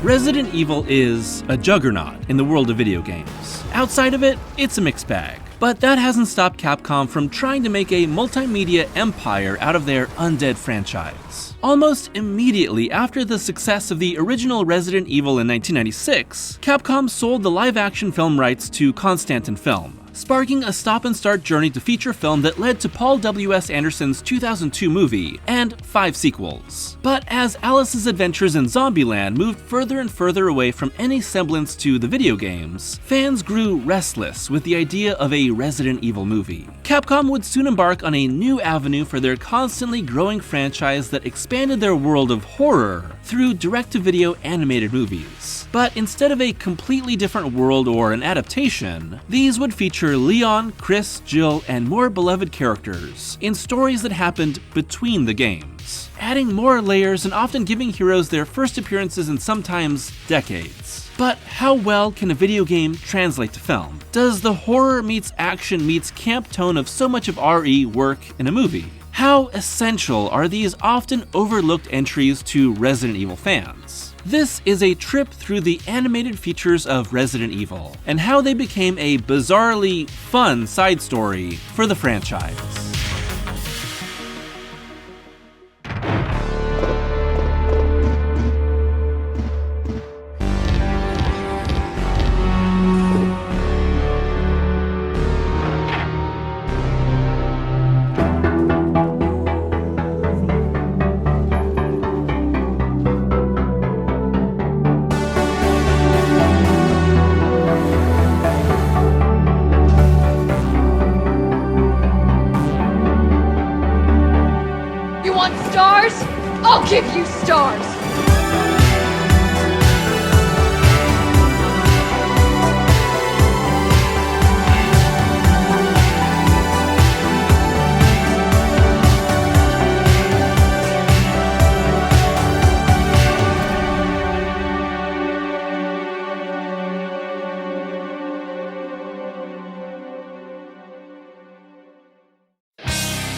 Resident Evil is a juggernaut in the world of video games. Outside of it, it's a mixed bag. But that hasn't stopped Capcom from trying to make a multimedia empire out of their undead franchise. Almost immediately after the success of the original Resident Evil in 1996, Capcom sold the live-action film rights to Constantin Film, sparking a stop-and-start journey to feature film that led to Paul W.S. Anderson's 2002 movie and 5 sequels. But as Alice's adventures in Zombieland moved further and further away from any semblance to the video games, fans grew restless with the idea of a Resident Evil movie. Capcom would soon embark on a new avenue for their constantly growing franchise that expanded their world of horror through direct-to-video animated movies. But instead of a completely different world or an adaptation, these would feature Leon, Chris, Jill, and more beloved characters in stories that happened between the games, adding more layers and often giving heroes their first appearances in sometimes decades. But how well can a video game translate to film? Does the horror meets action meets camp tone of so much of RE work in a movie? How essential are these often overlooked entries to Resident Evil fans? This is a trip through the animated features of Resident Evil, and how they became a bizarrely fun side story for the franchise. I'll give you stars!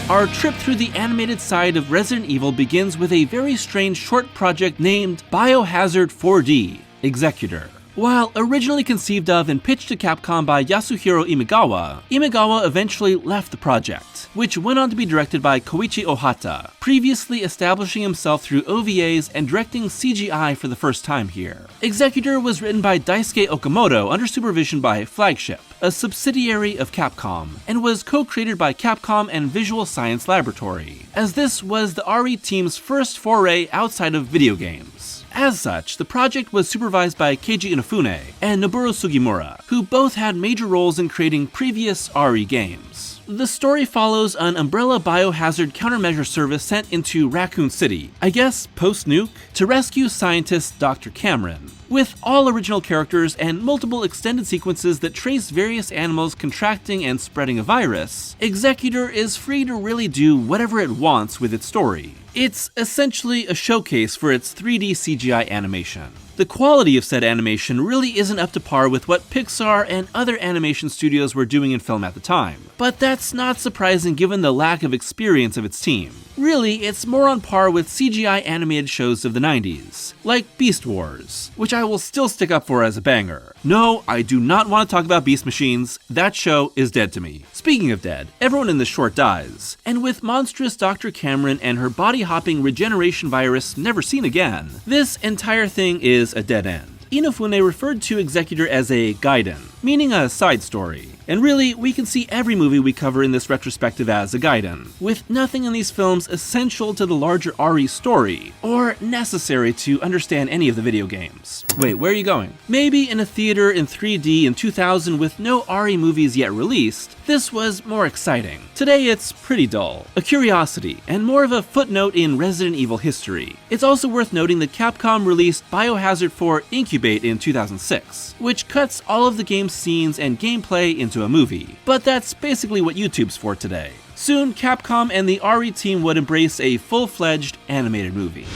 Our trip through the animated side of Resident Evil begins with a very strange short project named Biohazard 4D, Executor. While originally conceived of and pitched to Capcom by Yasuhiro Imagawa, Imagawa eventually left the project, which went on to be directed by Koichi Ohata, previously establishing himself through OVAs and directing CGI for the first time here. Executor was written by Daisuke Okamoto under supervision by Flagship, a subsidiary of Capcom, and was co-created by Capcom and Visual Science Laboratory, as this was the RE team's first foray outside of video games. As such, the project was supervised by Keiji Inafune and Noboru Sugimura, who both had major roles in creating previous RE games. The story follows an Umbrella Biohazard countermeasure service sent into Raccoon City, I guess post-nuke, to rescue scientist Dr. Cameron. With all original characters and multiple extended sequences that trace various animals contracting and spreading a virus, Executor is free to really do whatever it wants with its story. It's essentially a showcase for its 3D CGI animation. The quality of said animation really isn't up to par with what Pixar and other animation studios were doing in film at the time, but that's not surprising given the lack of experience of its team. Really, it's more on par with CGI animated shows of the 90s, like Beast Wars, which I will still stick up for as a banger. No, I do not want to talk about Beast Machines, that show is dead to me. Speaking of dead, everyone in this short dies, and with monstrous Dr. Cameron and her body-hopping regeneration virus never seen again, this entire thing is a dead end. Inafune referred to Executor as a gaiden, meaning a side story. And really, we can see every movie we cover in this retrospective as a gaiden, with nothing in these films essential to the larger RE story, or necessary to understand any of the video games. Wait, where are you going? Maybe in a theater in 3D in 2000 with no RE movies yet released, this was more exciting. Today it's pretty dull, a curiosity, and more of a footnote in Resident Evil history. It's also worth noting that Capcom released Biohazard 4 Incubate in 2006, which cuts all of the game's scenes and gameplay into a movie. But that's basically what YouTube's for today. Soon, Capcom and the RE team would embrace a full-fledged animated movie.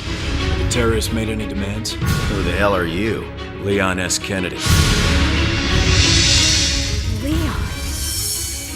The terrorists made any demands? Who the hell are you? Leon S. Kennedy. Leon,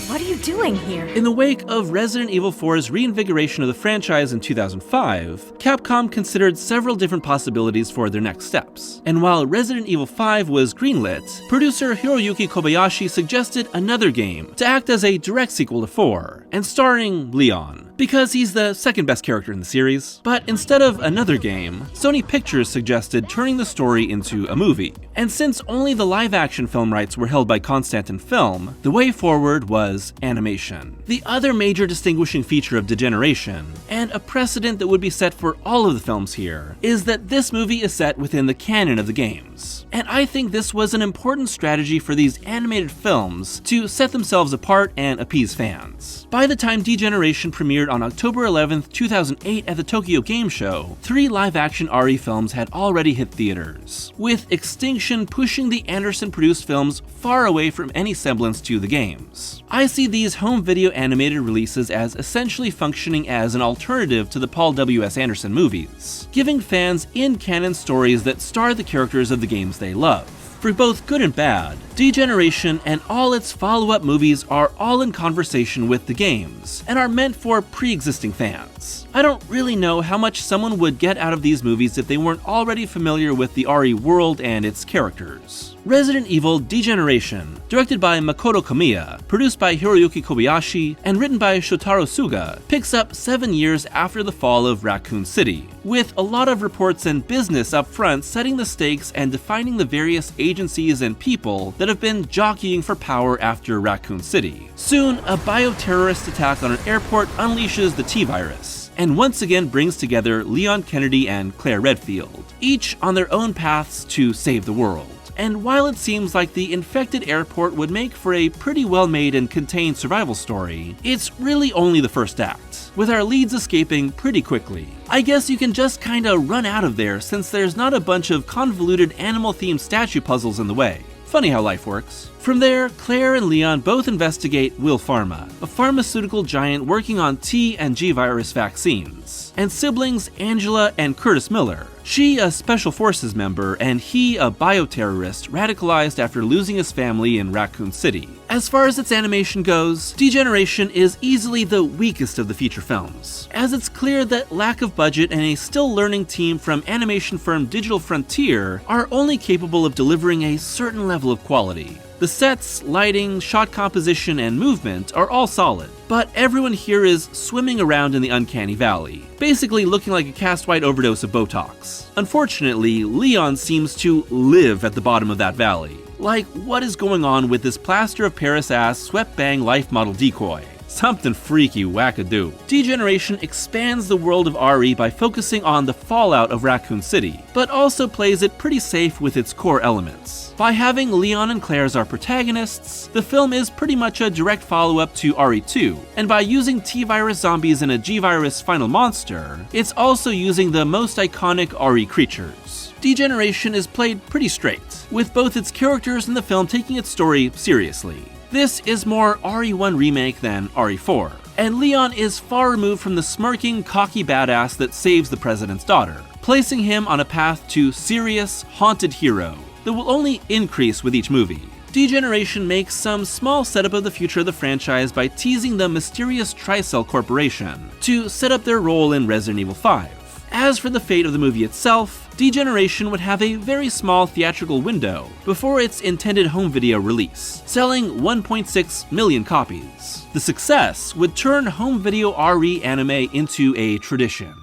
what are are you doing here? In the wake of Resident Evil 4's reinvigoration of the franchise in 2005, Capcom considered several different possibilities for their next steps. And while Resident Evil 5 was greenlit, producer Hiroyuki Kobayashi suggested another game to act as a direct sequel to 4, and starring Leon, because he's the second best character in the series. But instead of another game, Sony Pictures suggested turning the story into a movie. And since only the live-action film rights were held by Constantin Film, the way forward was animation. The other major distinguishing feature of Degeneration, and a precedent that would be set for all of the films here, is that this movie is set within the canon of the games. And I think this was an important strategy for these animated films to set themselves apart and appease fans. By the time Degeneration premiered on October 11th, 2008 at the Tokyo Game Show, 3 live-action RE films had already hit theaters, with Extinction pushing the Anderson-produced films far away from any semblance to the games. I see these home video animated releases as essentially functioning as an alternative to the Paul W.S. Anderson movies, giving fans in-canon stories that star the characters of the games they love. For both good and bad, Degeneration and all its follow-up movies are all in conversation with the games, and are meant for pre-existing fans. I don't really know how much someone would get out of these movies if they weren't already familiar with the RE world and its characters. Resident Evil Degeneration, directed by Makoto Kamiya, produced by Hiroyuki Kobayashi, and written by Shotaro Suga, picks up 7 years after the fall of Raccoon City, with a lot of reports and business up front setting the stakes and defining the various agencies and people that have been jockeying for power after Raccoon City. Soon, a bioterrorist attack on an airport unleashes the T-Virus, and once again brings together Leon Kennedy and Claire Redfield, each on their own paths to save the world. And while it seems like the infected airport would make for a pretty well-made and contained survival story, it's really only the first act, with our leads escaping pretty quickly. I guess you can just kinda run out of there since there's not a bunch of convoluted animal-themed statue puzzles in the way. Funny how life works. From there, Claire and Leon both investigate Will Pharma, a pharmaceutical giant working on T and G virus vaccines, and siblings Angela and Curtis Miller. She a Special Forces member, and he a bioterrorist radicalized after losing his family in Raccoon City. As far as its animation goes, Degeneration is easily the weakest of the feature films, as it's clear that lack of budget and a still learning team from animation firm Digital Frontier are only capable of delivering a certain level of quality. The sets, lighting, shot composition, and movement are all solid, but everyone here is swimming around in the uncanny valley, basically looking like a cast-wide overdose of Botox. Unfortunately, Leon seems to live at the bottom of that valley. Like, what is going on with this plaster of Paris-ass swept-bang life model decoy? Something freaky wackadoo. Degeneration expands the world of RE by focusing on the fallout of Raccoon City, but also plays it pretty safe with its core elements. By having Leon and Claire as our protagonists, the film is pretty much a direct follow-up to RE2, and by using T-Virus zombies and a G-Virus final monster, it's also using the most iconic RE creatures. Degeneration is played pretty straight, with both its characters and the film taking its story seriously. This is more RE1 remake than RE4, and Leon is far removed from the smirking, cocky badass that saves the president's daughter, placing him on a path to serious, haunted hero that will only increase with each movie. Degeneration makes some small setup of the future of the franchise by teasing the mysterious Tricell Corporation to set up their role in Resident Evil 5. As for the fate of the movie itself, Degeneration would have a very small theatrical window before its intended home video release, selling 1.6 million copies. The success would turn home video RE anime into a tradition.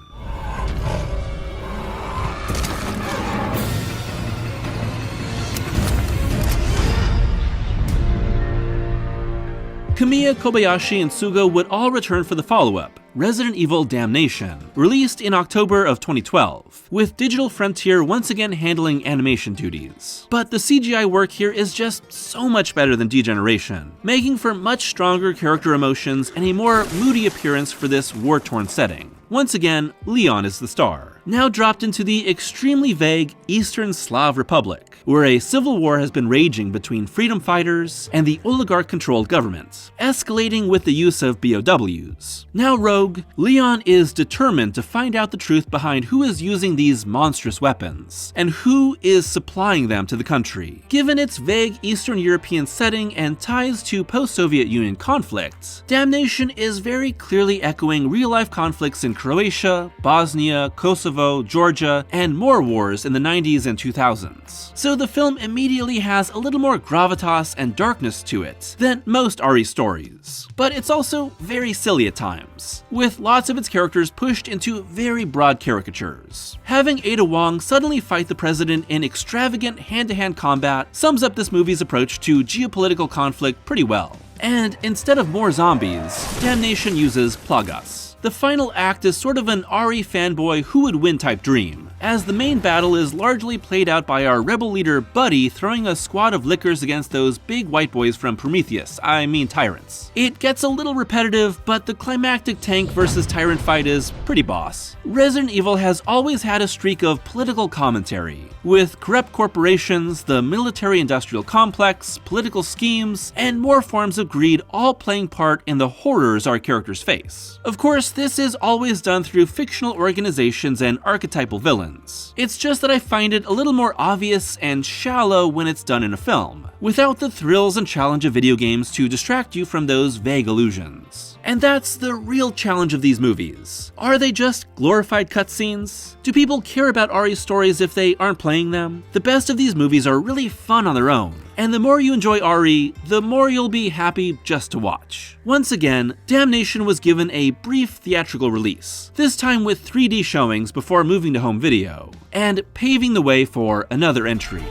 Kamiya, Kobayashi, and Suga would all return for the follow-up, Resident Evil Damnation, released in October of 2012, with Digital Frontier once again handling animation duties. But the CGI work here is just so much better than Degeneration, making for much stronger character emotions and a more moody appearance for this war-torn setting. Once again, Leon is the star. now dropped into the extremely vague Eastern Slav Republic, where a civil war has been raging between freedom fighters and the oligarch-controlled government, escalating with the use of BOWs. Now rogue, Leon is determined to find out the truth behind who is using these monstrous weapons, and who is supplying them to the country. Given its vague Eastern European setting and ties to post-Soviet Union conflicts, Damnation is very clearly echoing real-life conflicts in Croatia, Bosnia, Kosovo, Georgia, and more wars in the 90s and 2000s. So the film immediately has a little more gravitas and darkness to it than most RE stories. But it's also very silly at times, with lots of its characters pushed into very broad caricatures. Having Ada Wong suddenly fight the president in extravagant hand-to-hand combat sums up this movie's approach to geopolitical conflict pretty well. And instead of more zombies, Damnation uses Plagas. The final act is sort of an RE fanboy who would win type dream, as the main battle is largely played out by our rebel leader Buddy throwing a squad of lickers against those big white boys from Prometheus, I mean tyrants. It gets a little repetitive, but the climactic tank versus tyrant fight is pretty boss. Resident Evil has always had a streak of political commentary, with corrupt corporations, the military-industrial complex, political schemes, and more forms of greed all playing part in the horrors our characters face. Of course, this is always done through fictional organizations and archetypal villains. It's just that I find it a little more obvious and shallow when it's done in a film, without the thrills and challenge of video games to distract you from those vague illusions. And that's the real challenge of these movies. Are they just glorified cutscenes? Do people care about RE stories if they aren't playing them? The best of these movies are really fun on their own, and the more you enjoy RE, the more you'll be happy just to watch. Once again, Damnation was given a brief theatrical release, this time with 3D showings before moving to home video, and paving the way for another entry.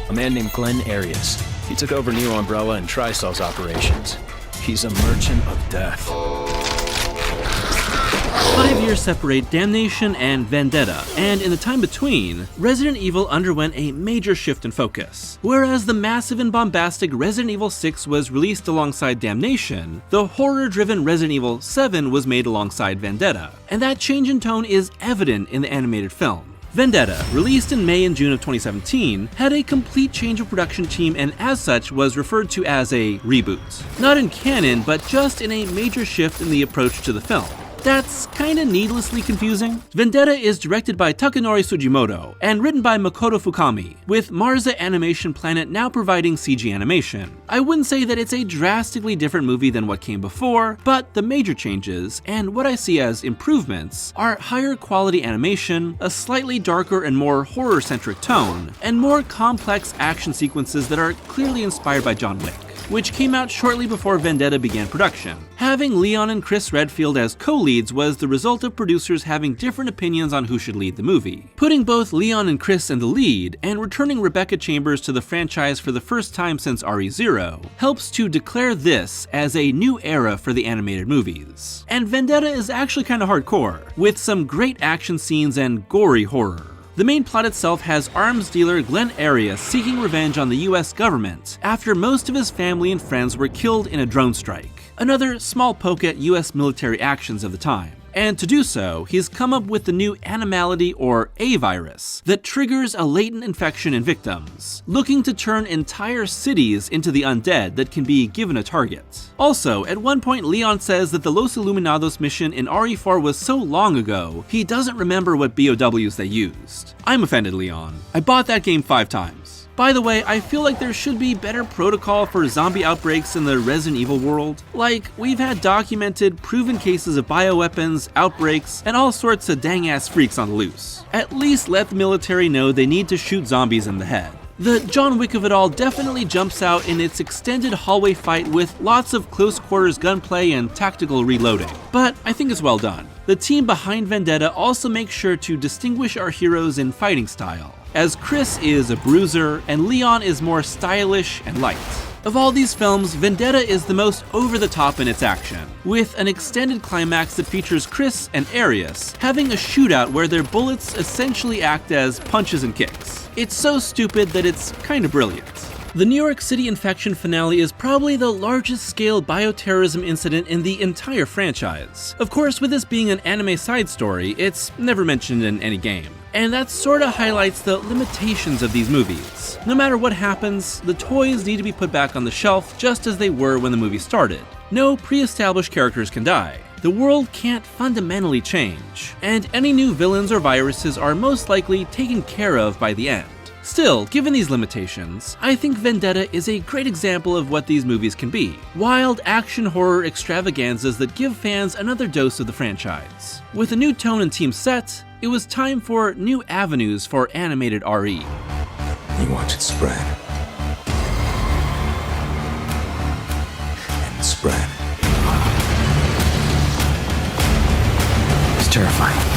A man named Glenn Arias. He took over New Umbrella and Trisell's operations. He's a merchant of death. 5 years separate Damnation and Vendetta, and in the time between, Resident Evil underwent a major shift in focus. Whereas the massive and bombastic Resident Evil 6 was released alongside Damnation, the horror-driven Resident Evil 7 was made alongside Vendetta, and that change in tone is evident in the animated film. Vendetta, released in May and June of 2017, had a complete change of production team and as such was referred to as a reboot. Not in canon, but just in a major shift in the approach to the film. That's kinda needlessly confusing. Vendetta is directed by Takanori Sugimoto and written by Makoto Fukami, with Marza Animation Planet now providing CG animation. I wouldn't say that it's a drastically different movie than what came before, but the major changes, and what I see as improvements, are higher quality animation, a slightly darker and more horror-centric tone, and more complex action sequences that are clearly inspired by John Wick, which came out shortly before Vendetta began production. Having Leon and Chris Redfield as co-leads was the result of producers having different opinions on who should lead the movie. Putting both Leon and Chris in the lead, and returning Rebecca Chambers to the franchise for the first time since RE0, helps to declare this as a new era for the animated movies. And Vendetta is actually kinda hardcore, with some great action scenes and gory horror. The main plot itself has arms dealer Glenn Arias seeking revenge on the US government after most of his family and friends were killed in a drone strike. Another small poke at US military actions of the time. And to do so, he's come up with the new animality or A-virus that triggers a latent infection in victims, looking to turn entire cities into the undead that can be given a target. Also, at one point Leon says that the Los Illuminados mission in RE4 was so long ago, he doesn't remember what BOWs they used. I'm offended, Leon. I bought that game 5 times. By the way, I feel like there should be better protocol for zombie outbreaks in the Resident Evil world. Like, we've had documented, proven cases of bioweapons, outbreaks, and all sorts of dang-ass freaks on the loose. At least let the military know they need to shoot zombies in the head. The John Wick of it all definitely jumps out in its extended hallway fight with lots of close quarters gunplay and tactical reloading, but I think it's well done. The team behind Vendetta also makes sure to distinguish our heroes in fighting style, as Chris is a bruiser and Leon is more stylish and light. Of all these films, Vendetta is the most over-the-top in its action, with an extended climax that features Chris and Arias having a shootout where their bullets essentially act as punches and kicks. It's so stupid that it's kinda brilliant. The New York City infection finale is probably the largest scale bioterrorism incident in the entire franchise. Of course, with this being an anime side story, it's never mentioned in any game. And that sorta highlights the limitations of these movies. No matter what happens, the toys need to be put back on the shelf just as they were when the movie started. No pre-established characters can die. The world can't fundamentally change, and any new villains or viruses are most likely taken care of by the end. Still, given these limitations, I think Vendetta is a great example of what these movies can be. Wild action horror extravaganzas that give fans another dose of the franchise. With a new tone and team set, it was time for new avenues for animated RE. You watch it spread. And spread. It's terrifying.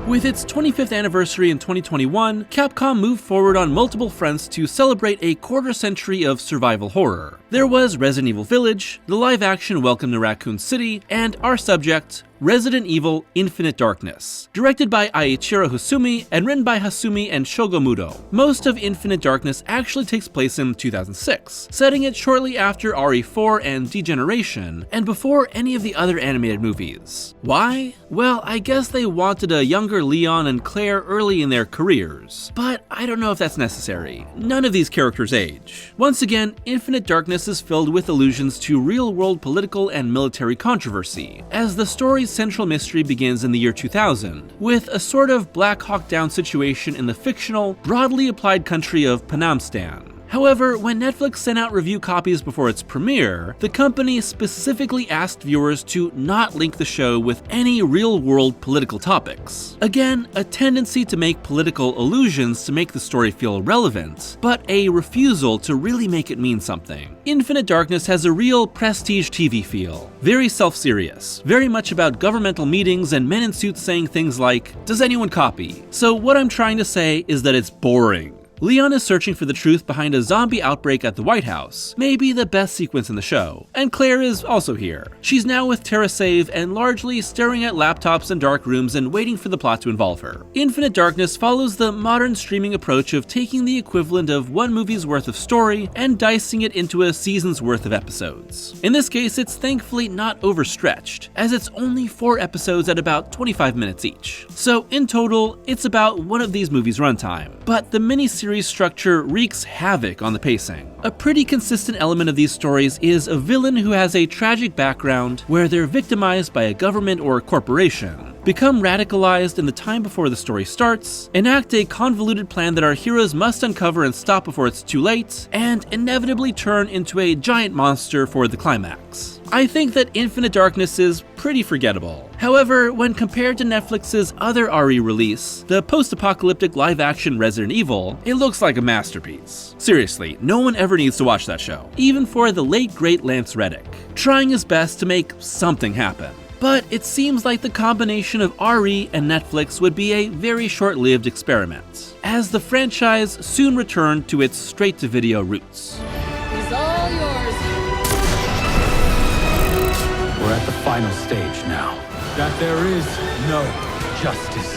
With its 25th anniversary in 2021, Capcom moved forward on multiple fronts to celebrate a quarter century of survival horror. There was Resident Evil Village, the live-action Welcome to Raccoon City, and our subject, Resident Evil Infinite Darkness, directed by Eiichiro Hasumi and written by Hasumi and Shogo Muto. Most of Infinite Darkness actually takes place in 2006, setting it shortly after RE4 and Degeneration, and before any of the other animated movies. Why? Well, I guess they wanted a younger Leon and Claire early in their careers, but I don't know if that's necessary. None of these characters age. Once again, Infinite Darkness is filled with allusions to real-world political and military controversy, as the story's central mystery begins in the year 2000, with a sort of Black Hawk Down situation in the fictional, broadly applied country of Panamstan. However, when Netflix sent out review copies before its premiere, the company specifically asked viewers to not link the show with any real-world political topics. Again, a tendency to make political allusions to make the story feel relevant, but a refusal to really make it mean something. Infinite Darkness has a real prestige TV feel. Very self-serious, very much about governmental meetings and men in suits saying things like, "Does anyone copy?" So what I'm trying to say is that it's boring. Leon is searching for the truth behind a zombie outbreak at the White House, maybe the best sequence in the show, and Claire is also here. She's now with TerraSave and largely staring at laptops and dark rooms and waiting for the plot to involve her. Infinite Darkness follows the modern streaming approach of taking the equivalent of one movie's worth of story and dicing it into a season's worth of episodes. In this case, it's thankfully not overstretched, as it's only 4 episodes at about 25 minutes each. So in total, it's about one of these movies' runtime, but the miniseries structure wreaks havoc on the pacing. A pretty consistent element of these stories is a villain who has a tragic background where they're victimized by a government or corporation, become radicalized in the time before the story starts, enact a convoluted plan that our heroes must uncover and stop before it's too late, and inevitably turn into a giant monster for the climax. I think that Infinite Darkness is pretty forgettable. However, when compared to Netflix's other RE release, the post-apocalyptic live-action Resident Evil, it looks like a masterpiece. Seriously, no one ever needs to watch that show, even for the late great Lance Reddick, trying his best to make something happen. But it seems like the combination of RE and Netflix would be a very short-lived experiment, as the franchise soon returned to its straight-to-video roots. It's all yours. We're at the final stage now. That there is no justice.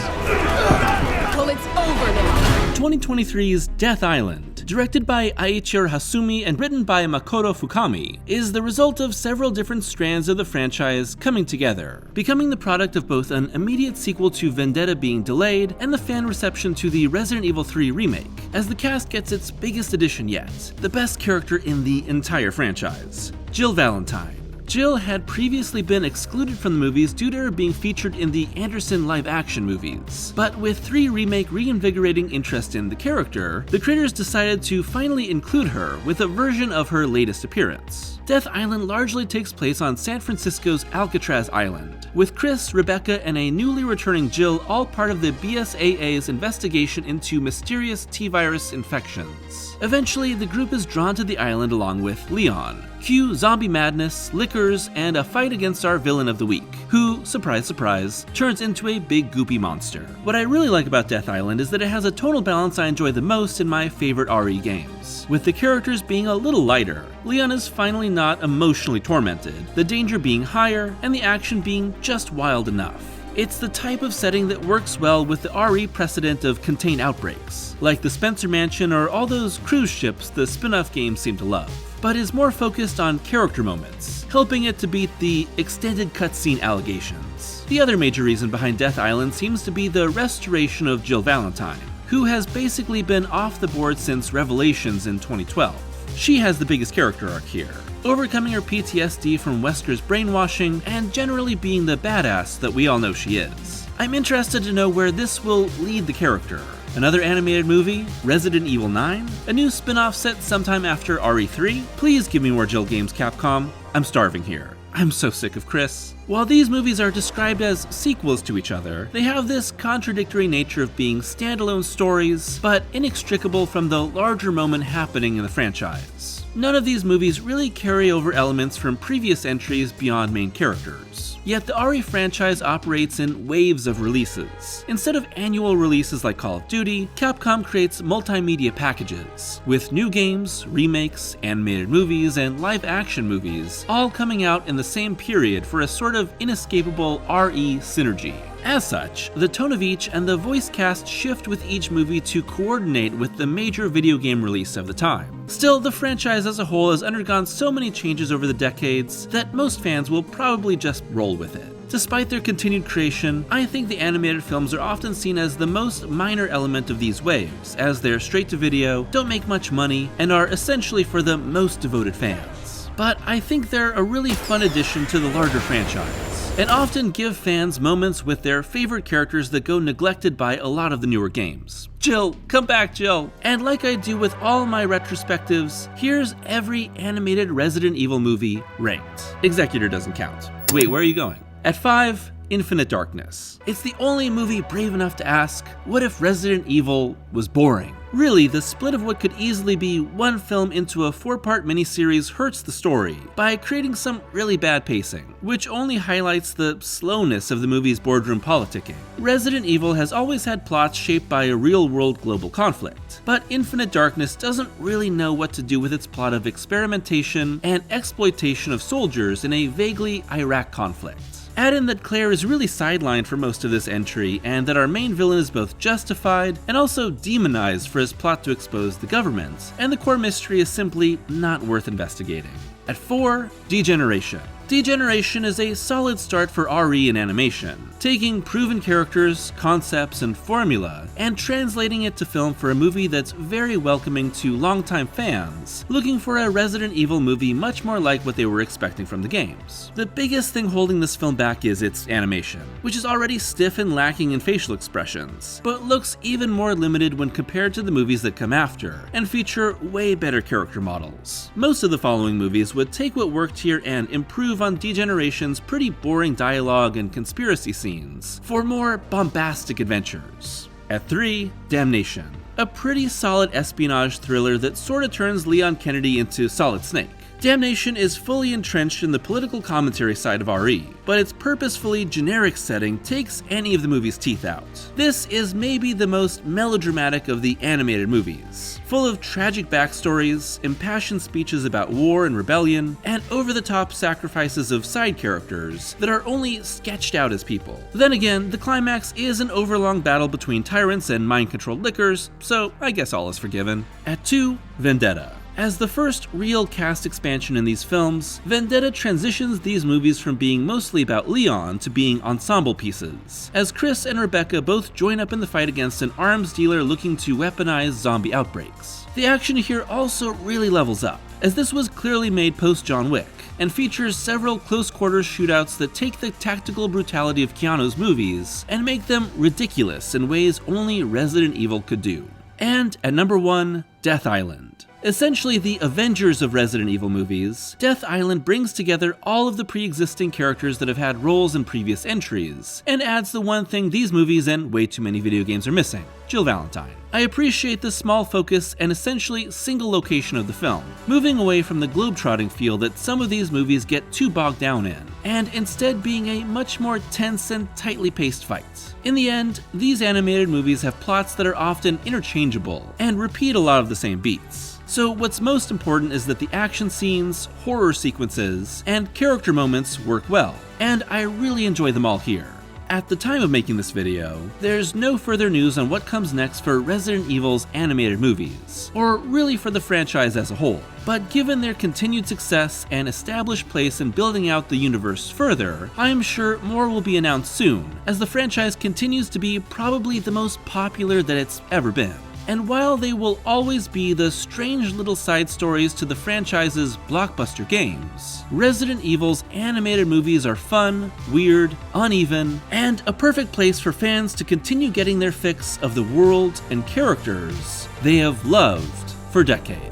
Well, it's over now. 2023's Death Island, directed by Eiichiro Hasumi and written by Makoto Fukami, is the result of several different strands of the franchise coming together, becoming the product of both an immediate sequel to Vendetta being delayed and the fan reception to the Resident Evil 3 remake, as the cast gets its biggest addition yet, the best character in the entire franchise, Jill Valentine. Jill had previously been excluded from the movies due to her being featured in the Anderson live-action movies, but with 3 Remake reinvigorating interest in the character, the creators decided to finally include her with a version of her latest appearance. Death Island largely takes place on San Francisco's Alcatraz Island, with Chris, Rebecca, and a newly returning Jill all part of the BSAA's investigation into mysterious T-virus infections. Eventually, the group is drawn to the island along with Leon. Cue zombie madness, liquors, and a fight against our villain of the week, who, surprise surprise, turns into a big goopy monster. What I really like about Death Island is that it has a tonal balance I enjoy the most in my favorite RE games, with the characters being a little lighter. Leon is finally not emotionally tormented, the danger being higher, and the action being just wild enough. It's the type of setting that works well with the RE precedent of contained outbreaks, like the Spencer Mansion or all those cruise ships the spin-off games seem to love, but is more focused on character moments, helping it to beat the extended cutscene allegations. The other major reason behind Death Island seems to be the restoration of Jill Valentine, who has basically been off the board since Revelations in 2012. She has the biggest character arc here, overcoming her PTSD from Wesker's brainwashing and generally being the badass that we all know she is. I'm interested to know where this will lead the character. Another animated movie? Resident Evil 9? A new spin-off set sometime after RE3? Please give me more Jill games, Capcom. I'm starving here. I'm so sick of Chris. While these movies are described as sequels to each other, they have this contradictory nature of being standalone stories, but inextricable from the larger moment happening in the franchise. None of these movies really carry over elements from previous entries beyond main characters. Yet the RE franchise operates in waves of releases. Instead of annual releases like Call of Duty, Capcom creates multimedia packages, with new games, remakes, animated movies, and live-action movies all coming out in the same period for a sort of inescapable RE synergy. As such, the tone of each and the voice cast shift with each movie to coordinate with the major video game release of the time. Still, the franchise as a whole has undergone so many changes over the decades that most fans will probably just roll with it. Despite their continued creation, I think the animated films are often seen as the most minor element of these waves, as they're straight to video, don't make much money, and are essentially for the most devoted fans. But I think they're a really fun addition to the larger franchise, and often give fans moments with their favorite characters that go neglected by a lot of the newer games. Jill, come back, Jill! And like I do with all my retrospectives, here's every animated Resident Evil movie ranked. Executor doesn't count. Wait, where are you going? At 5, Infinite Darkness. It's the only movie brave enough to ask, what if Resident Evil was boring? Really, the split of what could easily be one film into a 4-part miniseries hurts the story by creating some really bad pacing, which only highlights the slowness of the movie's boardroom politicking. Resident Evil has always had plots shaped by a real-world global conflict, but Infinite Darkness doesn't really know what to do with its plot of experimentation and exploitation of soldiers in a vaguely Iraq conflict. Add in that Claire is really sidelined for most of this entry, and that our main villain is both justified and also demonized for his plot to expose the government, and the core mystery is simply not worth investigating. At 4, Degeneration. Degeneration is a solid start for RE in animation, taking proven characters, concepts, and formula, and translating it to film for a movie that's very welcoming to longtime fans, looking for a Resident Evil movie much more like what they were expecting from the games. The biggest thing holding this film back is its animation, which is already stiff and lacking in facial expressions, but looks even more limited when compared to the movies that come after, and feature way better character models. Most of the following movies would take what worked here and improve on Degeneration's pretty boring dialogue and conspiracy scenes for more bombastic adventures. At 3, Damnation. A pretty solid espionage thriller that sorta turns Leon Kennedy into Solid Snake. Damnation is fully entrenched in the political commentary side of RE, but its purposefully generic setting takes any of the movie's teeth out. This is maybe the most melodramatic of the animated movies, full of tragic backstories, impassioned speeches about war and rebellion, and over-the-top sacrifices of side characters that are only sketched out as people. Then again, the climax is an overlong battle between tyrants and mind-controlled lickers, so I guess all is forgiven. At 2, Vendetta. As the first real cast expansion in these films, Vendetta transitions these movies from being mostly about Leon to being ensemble pieces, as Chris and Rebecca both join up in the fight against an arms dealer looking to weaponize zombie outbreaks. The action here also really levels up, as this was clearly made post-John Wick, and features several close-quarters shootouts that take the tactical brutality of Keanu's movies and make them ridiculous in ways only Resident Evil could do. And at number 1, Death Island. Essentially the Avengers of Resident Evil movies, Death Island brings together all of the pre-existing characters that have had roles in previous entries, and adds the one thing these movies and way too many video games are missing: Jill Valentine. I appreciate the small focus and essentially single location of the film, moving away from the globetrotting feel that some of these movies get too bogged down in, and instead being a much more tense and tightly paced fight. In the end, these animated movies have plots that are often interchangeable, and repeat a lot of the same beats. So what's most important is that the action scenes, horror sequences, and character moments work well, and I really enjoy them all here. At the time of making this video, there's no further news on what comes next for Resident Evil's animated movies, or really for the franchise as a whole. But given their continued success and established place in building out the universe further, I'm sure more will be announced soon, as the franchise continues to be probably the most popular that it's ever been. And while they will always be the strange little side stories to the franchise's blockbuster games, Resident Evil's animated movies are fun, weird, uneven, and a perfect place for fans to continue getting their fix of the world and characters they have loved for decades.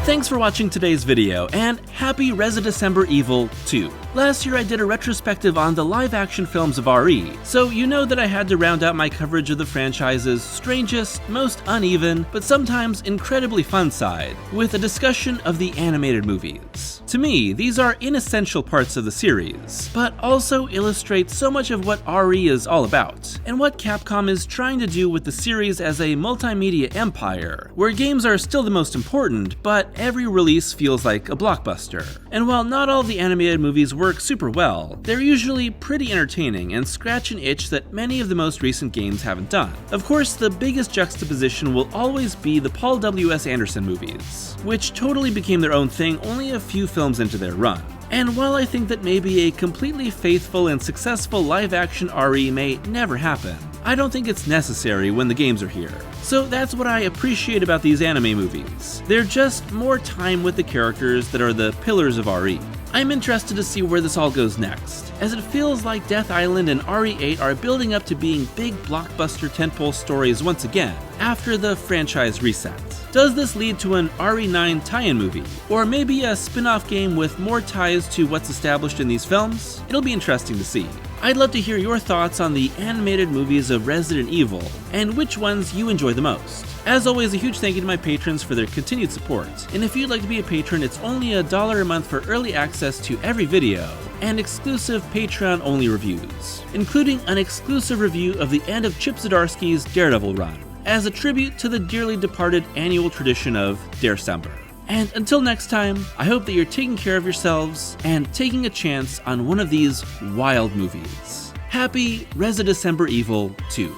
Thanks for watching today's video, and happy Residecember Evil 2. Last year I did a retrospective on the live-action films of RE, so you know that I had to round out my coverage of the franchise's strangest, most uneven, but sometimes incredibly fun side, with a discussion of the animated movies. To me, these are inessential parts of the series, but also illustrate so much of what RE is all about, and what Capcom is trying to do with the series as a multimedia empire, where games are still the most important, but every release feels like a blockbuster. And while not all the animated movies work super well, they're usually pretty entertaining and scratch an itch that many of the most recent games haven't done. Of course, the biggest juxtaposition will always be the Paul W.S. Anderson movies, which totally became their own thing only a few films into their run. And while I think that maybe a completely faithful and successful live-action RE may never happen, I don't think it's necessary when the games are here. So that's what I appreciate about these anime movies. They're just more time with the characters that are the pillars of RE. I'm interested to see where this all goes next, as it feels like Death Island and RE8 are building up to being big blockbuster tentpole stories once again, after the franchise reset. Does this lead to an RE9 tie-in movie? Or maybe a spin-off game with more ties to what's established in these films? It'll be interesting to see. I'd love to hear your thoughts on the animated movies of Resident Evil, and which ones you enjoy the most. As always, a huge thank you to my patrons for their continued support, and if you'd like to be a patron, it's only $1 a month for early access to every video, and exclusive Patreon-only reviews, including an exclusive review of the end of Chip Zdarsky's Daredevil run, as a tribute to the dearly departed annual tradition of Degeneration. And until next time, I hope that you're taking care of yourselves and taking a chance on one of these wild movies. Happy Residecember Evil 2.